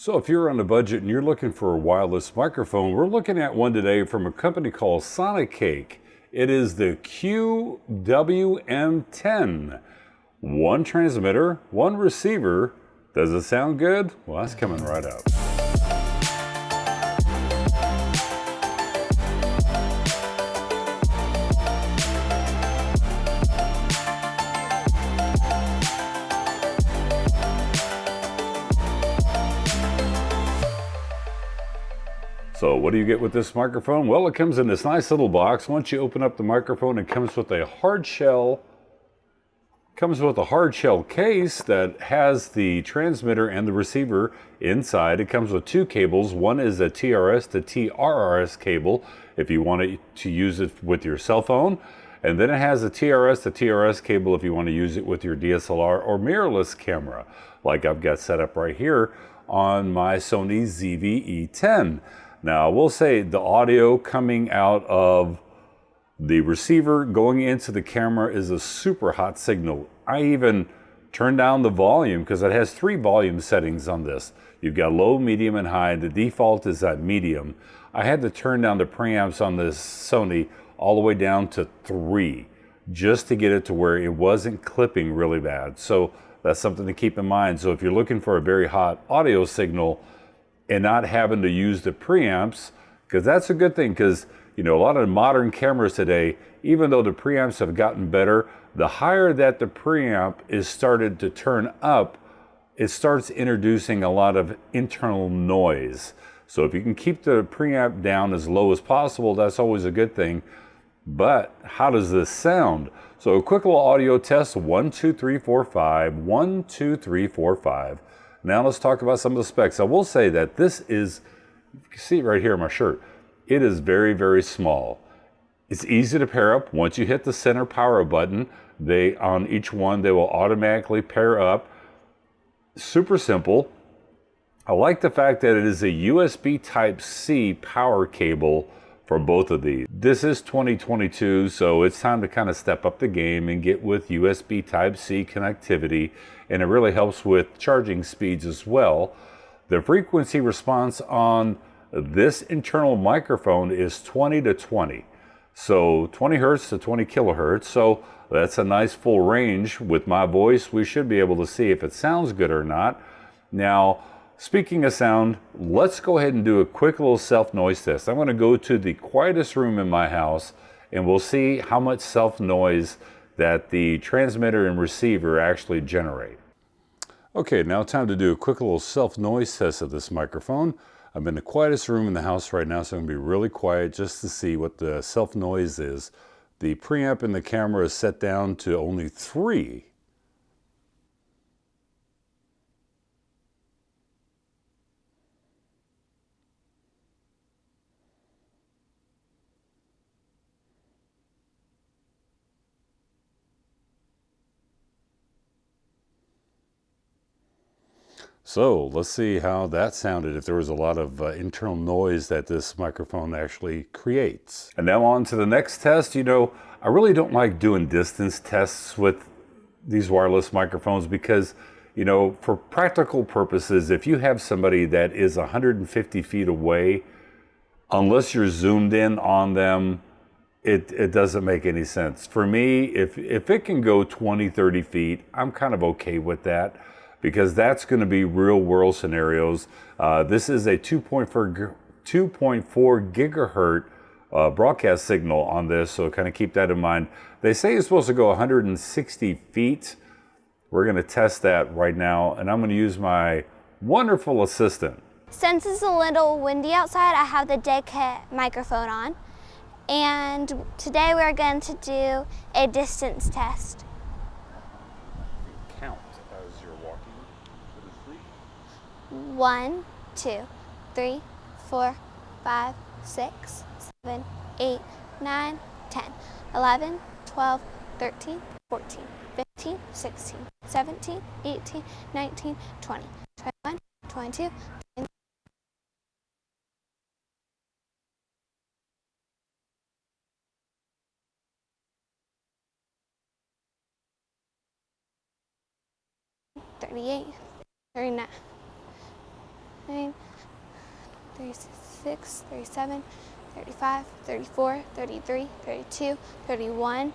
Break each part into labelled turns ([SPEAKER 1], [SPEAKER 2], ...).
[SPEAKER 1] So if you're on a budget and you're looking for a wireless microphone, we're looking at one today from a company called Sonicake. It is the QWM-10. One transmitter, one receiver. Does it sound good? Well, that's coming right up. So what do you get with this microphone? Well, it comes in this nice little box. Once you open up the microphone, it comes with a hard shell case that has the transmitter and the receiver inside. It comes with two cables. One is a TRRS to TRRS cable if you want to use it with your cell phone. And then it has a TRRS to TRRS cable if you want to use it with your DSLR or mirrorless camera, like I've got set up right here on my Sony ZV-E10. Now, I will say the audio coming out of the receiver going into the camera is a super hot signal. I even turned down the volume because it has 3 volume settings on this. You've got low, medium, and high. The default is at medium. I had to turn down the preamps on this Sony all the way down to 3 just to get it to where it wasn't clipping really bad. So that's something to keep in mind. So if you're looking for a very hot audio signal and not having to use the preamps, because that's a good thing, because you know, a lot of modern cameras today, even though the preamps have gotten better, the higher that the preamp is started to turn up, it starts introducing a lot of internal noise. So if you can keep the preamp down as low as possible, that's always a good thing. But how does this sound? So a quick little audio test, 1, 2, 3, 4, 5, 1, 2, 3, 4, 5. Now let's talk about some of the specs. I will say that this is, you can see it right here on my shirt, it is very, very small. It's easy to pair up. Once you hit the center power button, on each one, they will automatically pair up. Super simple. I like the fact that it is a USB Type-C power cable for both of these. This is 2022, so it's time to kind of step up the game and get with USB Type-C connectivity, and it really helps with charging speeds as well. The frequency response on this internal microphone is 20 to 20. So 20 hertz to 20 kilohertz. So that's a nice full range. With my voice, we should be able to see if it sounds good or not. Now, speaking of sound, let's go ahead and do a quick little self-noise test. I'm going to go to the quietest room in my house and we'll see how much self-noise that the transmitter and receiver actually generate. Okay, now time to do a quick little self-noise test of this microphone. I'm in the quietest room in the house right now, so I'm going to be really quiet just to see what the self-noise is. The preamp in the camera is set down to only 3. So let's see how that sounded, if there was a lot of internal noise that this microphone actually creates. And now on to the next test. You know, I really don't like doing distance tests with these wireless microphones because, you know, for practical purposes, if you have somebody that is 150 feet away, unless you're zoomed in on them, it doesn't make any sense. For me, if it can go 20, 30 feet, I'm kind of okay with that, because that's going to be real world scenarios. This is a 2.4 gigahertz broadcast signal on this, so kind of keep that in mind. They say it's supposed to go 160 feet. We're going to test that right now, and I'm going to use my wonderful assistant.
[SPEAKER 2] Since it's a little windy outside, I have the dead cat microphone on, and today we're going to do a distance test.
[SPEAKER 1] Count as you're walking.
[SPEAKER 2] 1, 2, 3, 4, 5, 6, 7, 8, 9, 10, 11, 12, 13, 14, 15, 16, 17, 18, 19, 20, 21, 22, 23. $38, $39, 39, 36, 37, 35, 34, 33, 32, 31,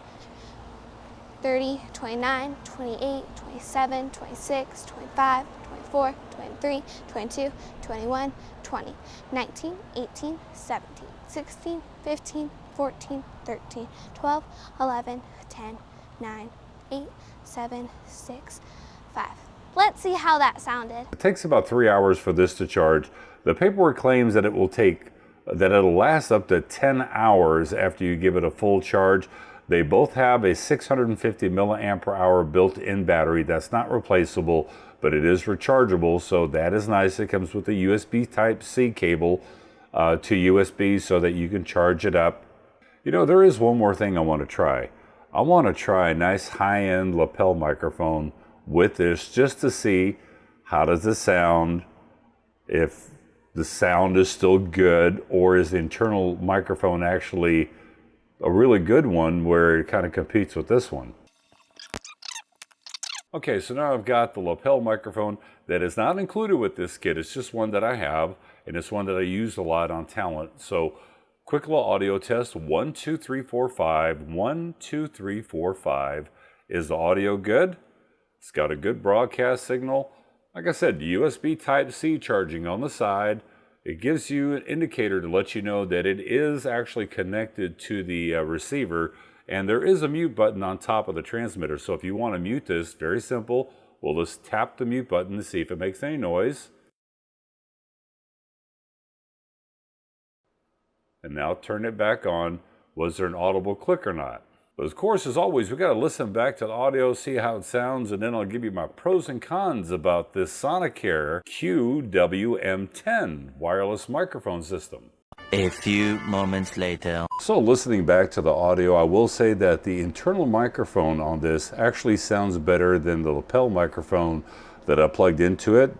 [SPEAKER 2] 30, 29, 28, 27, 26, 25, 24, 23, 22, 21, 20, 19, 18, 17, 16, 15, 14, 13, 12, 11, 10, 9, 8, 7, 6, 5. Let's see how that sounded.
[SPEAKER 1] It takes about 3 hours for this to charge. The paperwork claims that it'll last up to 10 hours after you give it a full charge. They both have a 650 milliamp per hour built-in battery. That's not replaceable, but it is rechargeable, so that is nice. It comes with a USB Type-C cable to USB so that you can charge it up. You know, there is one more thing I want to try. I want to try a nice high-end lapel microphone with this just to see how does it sound, if the sound is still good, or is the internal microphone actually a really good one where it kind of competes with this one. Okay, so now I've got the lapel microphone that is not included with this kit. It's just one that I have, and it's one that I use a lot on talent. So quick little audio test. 1, 2, 3, 4, 5. 1, 2, 3, 4, 5. Is the audio good? It's got a good broadcast signal. Like I said, USB Type-C charging on the side. It gives you an indicator to let you know that it is actually connected to the receiver, and there is a mute button on top of the transmitter. So if you want to mute this, very simple. We'll just tap the mute button to see if it makes any noise. And now turn it back on. Was there an audible click or not? But of course, as always, we got to listen back to the audio, see how it sounds, and then I'll give you my pros and cons about this Sonicake QWM-10 wireless microphone system.
[SPEAKER 3] A few moments later.
[SPEAKER 1] So listening back to the audio, I will say that the internal microphone on this actually sounds better than the lapel microphone that I plugged into it.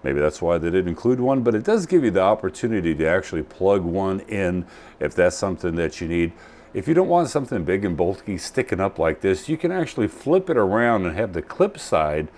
[SPEAKER 1] Maybe that's why they didn't include one, but it does give you the opportunity to actually plug one in if that's something that you need. If you don't want something big and bulky sticking up like this, you can actually flip it around and have the clip side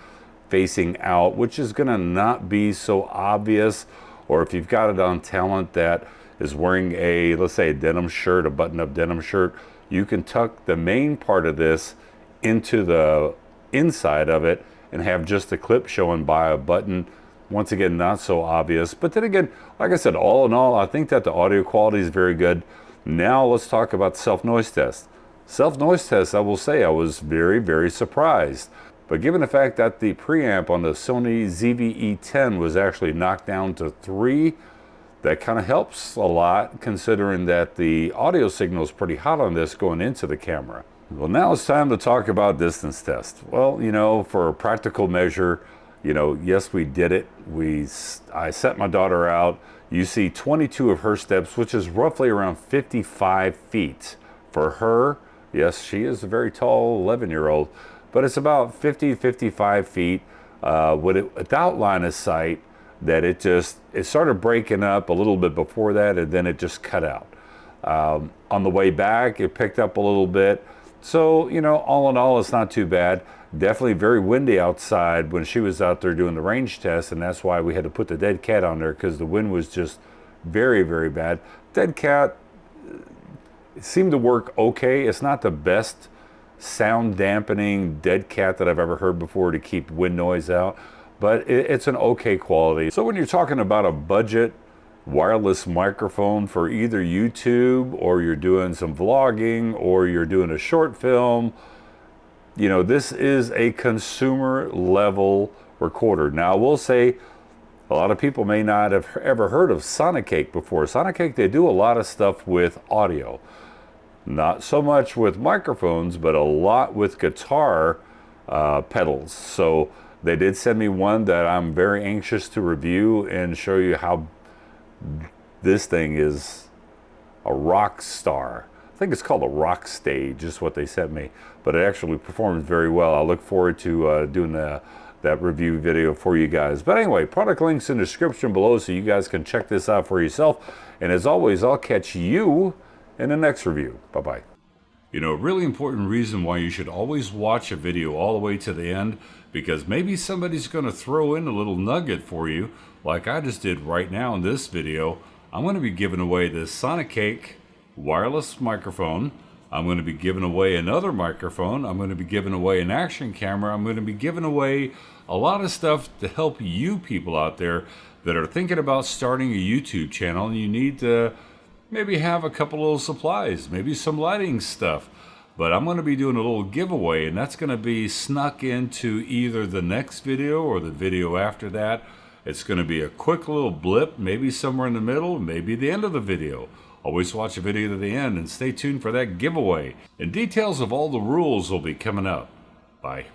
[SPEAKER 1] facing out, which is going to not be so obvious. Or if you've got it on talent that is wearing a, let's say, a denim shirt, a button-up denim shirt, you can tuck the main part of this into the inside of it and have just the clip showing by a button. Once again, not so obvious. But then again, like I said, all in all, I think that the audio quality is very good. Now let's talk about the self-noise test. Self-noise test, I will say I was very, very surprised. But given the fact that the preamp on the Sony ZV-E10 was actually knocked down to 3, that kind of helps a lot considering that the audio signal is pretty hot on this going into the camera. Well, now it's time to talk about distance test. Well, you know, for a practical measure, you know, yes, we did it. I set my daughter out. You see 22 of her steps, which is roughly around 55 feet. For her, yes, she is a very tall 11-year-old, but it's about 55 feet without line of sight, that it started breaking up a little bit before that, and then it just cut out. On the way back, it picked up a little bit. So, you know, all in all, it's not too bad. Definitely very windy outside when she was out there doing the range test, and that's why we had to put the dead cat on there, because the wind was just very, very bad. Dead cat seemed to work okay. It's not the best sound dampening dead cat that I've ever heard before to keep wind noise out, but it's an okay quality. So when you're talking about a budget wireless microphone for either YouTube, or you're doing some vlogging, or you're doing a short film, you know, this is a consumer level recorder. Now, I will say a lot of people may not have ever heard of Sonicake before. Sonicake, they do a lot of stuff with audio. Not so much with microphones, but a lot with guitar pedals. So they did send me one that I'm very anxious to review and show you how this thing is a rock star. I think it's called a rock stage, is what they sent me, but it actually performs very well. I look forward to doing that review video for you guys. But anyway, product links in the description below so you guys can check this out for yourself. And as always, I'll catch you in the next review. Bye-bye. You know, a really important reason why you should always watch a video all the way to the end, because maybe somebody's going to throw in a little nugget for you, like I just did right now in this video, I'm going to be giving away this Sonicake wireless microphone. I'm going to be giving away another microphone. I'm going to be giving away an action camera. I'm going to be giving away a lot of stuff to help you people out there that are thinking about starting a YouTube channel, and you need to maybe have a couple little supplies, maybe some lighting stuff. But I'm going to be doing a little giveaway, and that's going to be snuck into either the next video or the video after that. It's going to be a quick little blip, maybe somewhere in the middle, maybe the end of the video. Always watch the video to the end and stay tuned for that giveaway. And details of all the rules will be coming up. Bye.